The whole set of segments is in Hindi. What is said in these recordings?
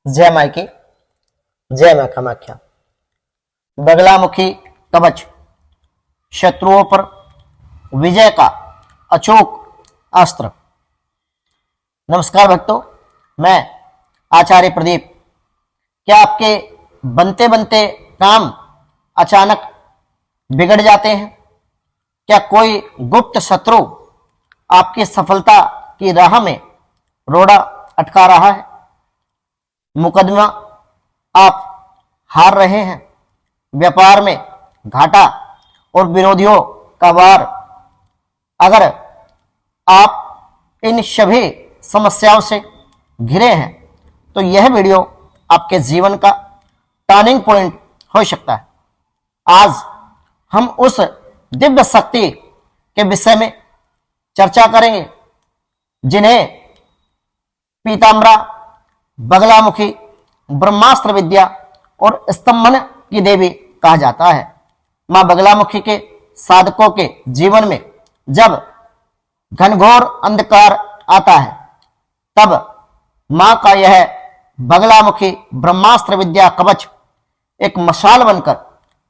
जय मायके, जय मां कामाख्या। बगलामुखी कवच शत्रुओं पर विजय का अचूक अस्त्र। नमस्कार भक्तों, मैं आचार्य प्रदीप। क्या आपके बनते बनते काम अचानक बिगड़ जाते हैं? क्या कोई गुप्त शत्रु आपकी सफलता की राह में रोड़ा अटका रहा है? मुकदमा आप हार रहे हैं, व्यापार में घाटा और विरोधियों का वार। अगर आप इन सभी समस्याओं से घिरे हैं तो यह वीडियो आपके जीवन का टर्निंग पॉइंट हो सकता है। आज हम उस दिव्य शक्ति के विषय में चर्चा करेंगे जिन्हें पीताम्बरा, बगलामुखी, ब्रह्मास्त्र विद्या और स्तंभन की देवी कहा जाता है। मां बगलामुखी के साधकों के जीवन में जब घनघोर अंधकार आता है तब मां का यह बगलामुखी ब्रह्मास्त्र विद्या कवच एक मशाल बनकर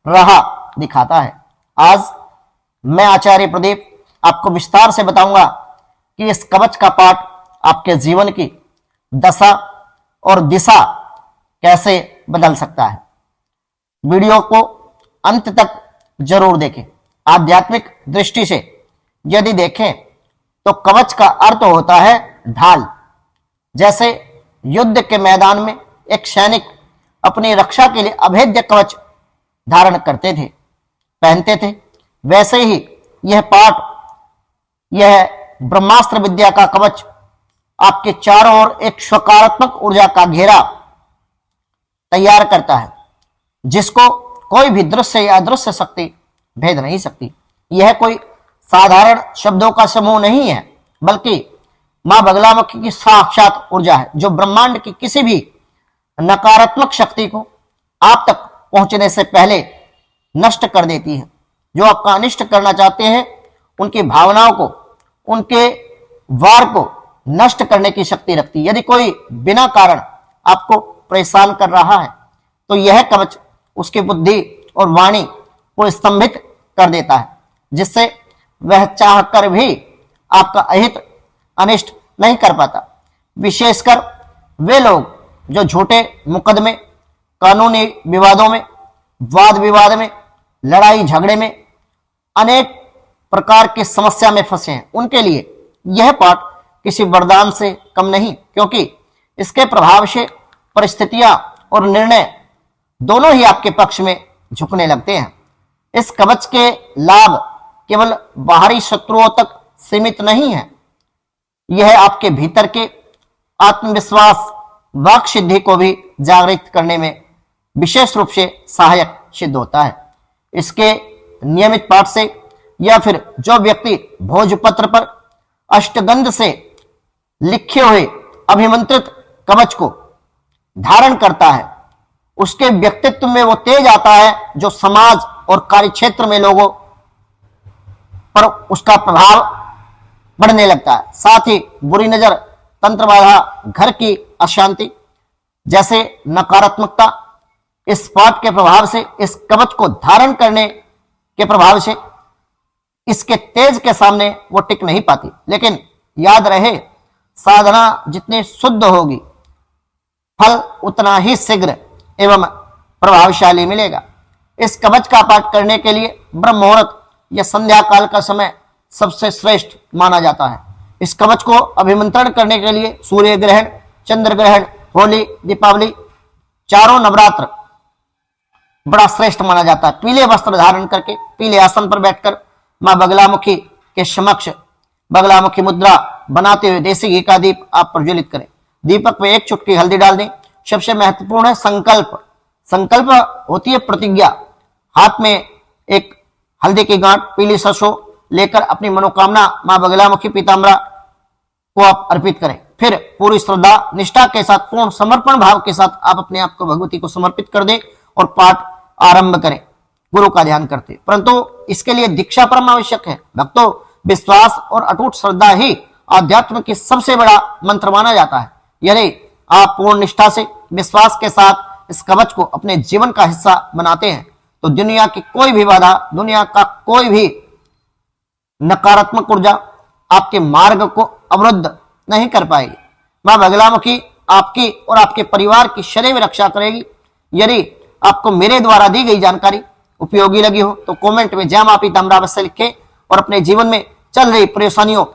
राह दिखाता है। आज मैं आचार्य प्रदीप आपको विस्तार से बताऊंगा कि इस कवच का पाठ आपके जीवन की दशा और दिशा कैसे बदल सकता है। वीडियो को अंत तक जरूर देखें। आध्यात्मिक दृष्टि से यदि देखें तो कवच का अर्थ होता है ढाल। जैसे युद्ध के मैदान में एक सैनिक अपनी रक्षा के लिए अभेद्य कवच धारण करते थे, पहनते थे, वैसे ही यह पाठ, यह ब्रह्मास्त्र विद्या का कवच आपके चारों ओर एक सकारात्मक ऊर्जा का घेरा तैयार करता है जिसको कोई भी दृश्य या अदृश्य शक्ति भेद नहीं सकती। यह कोई साधारण शब्दों का समूह नहीं है, बल्कि मां बगलामुखी की साक्षात ऊर्जा है जो ब्रह्मांड की किसी भी नकारात्मक शक्ति को आप तक पहुंचने से पहले नष्ट कर देती है। जो आपका अनिष्ट करना चाहते हैं उनकी भावनाओं को, उनके वार को नष्ट करने की शक्ति रखती है। यदि कोई बिना कारण आपको परेशान कर रहा है तो यह कवच उसकी बुद्धि और वाणी को स्तंभित कर देता है, जिससे वह चाहकर भी आपका अहित अनिष्ट नहीं कर पाता। विशेषकर वे लोग जो झूठे मुकदमे, कानूनी विवादों में, वाद विवाद में, लड़ाई झगड़े में, अनेक प्रकार की समस्या में फंसे हैं, उनके लिए यह पाठ किसी वरदान से कम नहीं, क्योंकि इसके प्रभाव से परिस्थितियां और निर्णय दोनों ही आपके पक्ष में झुकने लगते हैं। इस कवच के लाभ केवल बाहरी शत्रुओं तक सीमित नहीं है, यह आपके भीतर के आत्मविश्वास, वाक सिद्धि को भी जागृत करने में विशेष रूप से सहायक सिद्ध होता है। इसके नियमित पाठ से या फिर जो व्यक्ति भोजपत्र पर अष्टगंध से लिखे हुए अभिमंत्रित कवच को धारण करता है, उसके व्यक्तित्व में वो तेज आता है जो समाज और कार्यक्षेत्र में लोगों पर उसका प्रभाव बढ़ने लगता है। साथ ही बुरी नजर, तंत्र बाधा, घर की अशांति जैसे नकारात्मकता इस पाठ के प्रभाव से, इस कवच को धारण करने के प्रभाव से इसके तेज के सामने वो टिक नहीं पाती। लेकिन याद रहे, साधना जितनी शुद्ध होगी फल उतना ही शीघ्र एवं प्रभावशाली मिलेगा। इस कवच का पाठ करने के लिए ब्रह्म मुहूर्त या संध्या काल का समय सबसे श्रेष्ठ माना जाता है। इस कवच को अभिमंत्रण करने के लिए सूर्य ग्रहण, चंद्र ग्रहण, होली, दीपावली, चारों नवरात्र बड़ा श्रेष्ठ माना जाता है। पीले वस्त्र धारण करके पीले आसन पर बैठकर मां बगलामुखी के समक्ष बगलामुखी मुद्रा बनाते हुए देसी घी का दीप आप प्रज्वलित करें। दीपक में एक चुटकी हल्दी डाल दें। सबसे महत्वपूर्ण है संकल्प। संकल्प होती है प्रतिज्ञा। हाथ में एक हल्दी की गांठ, पीली सरसों लेकर अपनी मनोकामना मां बगलामुखी पीताम्बरा को आप अर्पित करें। फिर पूरी श्रद्धा निष्ठा के साथ, पूर्ण समर्पण भाव के साथ आप अपने आप को भगवती को समर्पित कर दें और पाठ आरंभ करें, गुरु का ध्यान करते। परंतु इसके लिए दीक्षा परम आवश्यक है। भक्तों, विश्वास और अटूट श्रद्धा ही आध्यात्म की सबसे बड़ा मंत्र माना जाता है। यदि आप पूर्ण निष्ठा से विश्वास के साथ इस कवच को अपने जीवन का हिस्सा बनाते हैं तो दुनिया की कोई भी बाधा, दुनिया का कोई भी नकारात्मक ऊर्जा आपके मार्ग को अवरुद्ध नहीं कर पाएगी। मां बगलामुखी आपकी और आपके परिवार की सदैव रक्षा करेगी। यदि आपको मेरे द्वारा दी गई जानकारी उपयोगी लगी हो तो कमेंट में जय मां पीताम्बरा अवश्य लिखें और अपने जीवन में चल रही परेशानियों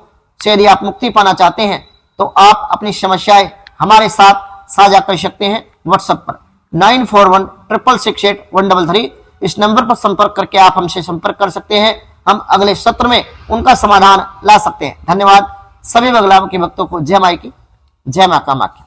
से यदि आप मुक्ति पाना चाहते हैं तो आप अपनी समस्याएं हमारे साथ साझा कर सकते हैं व्हाट्सएप पर 9416668133। इस नंबर पर संपर्क करके आप हमसे संपर्क कर सकते हैं। हम अगले सत्र में उनका समाधान ला सकते हैं। धन्यवाद। सभी बगलामुखी भक्तों को जय माई की, जय मां कामाख्या।